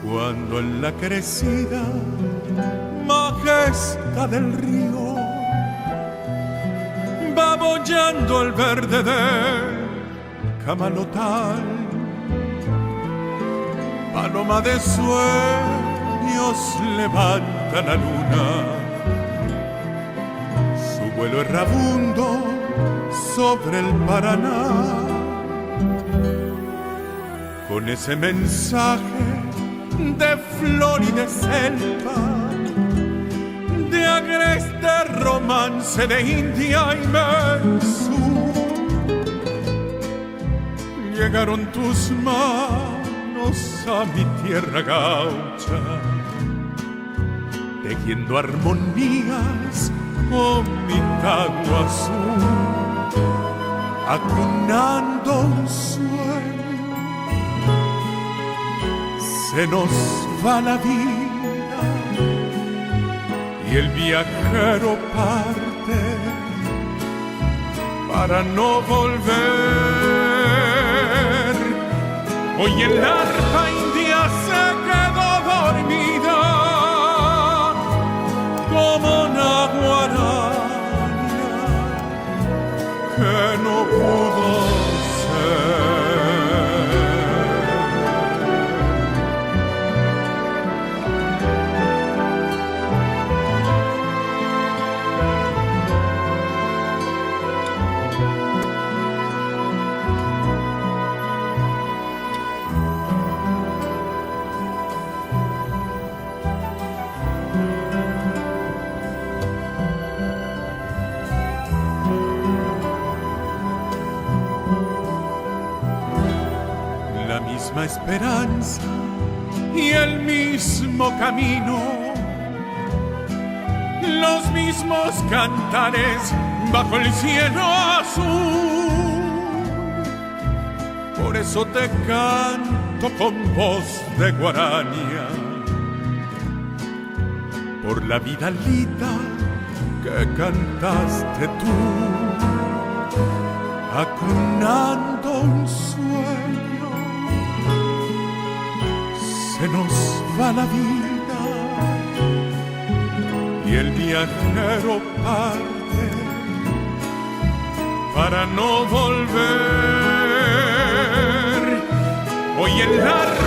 Cuando en la crecida majestad del río va bollando el verde del camalotal, paloma de sueños levanta la luna, su vuelo errabundo sobre el Paraná, con ese mensaje de flor y de selva, de agreste romance de India y Mesú. Llegaron tus manos a mi tierra gaucha, tejiendo armonías con mi tago azul, acunando un sueño. Se nos va la vida y el viajero parte para no volver. Hoy el arpa india se quedó dormida como una guaraña que no pudo ser. Esperanza y el mismo camino, los mismos cantares bajo el cielo azul. Por eso te canto con voz de guaraña, por la vidalita que cantaste tú, acunando un sueño. Se nos va la vida y el viajero parte para no volver. Hoy en la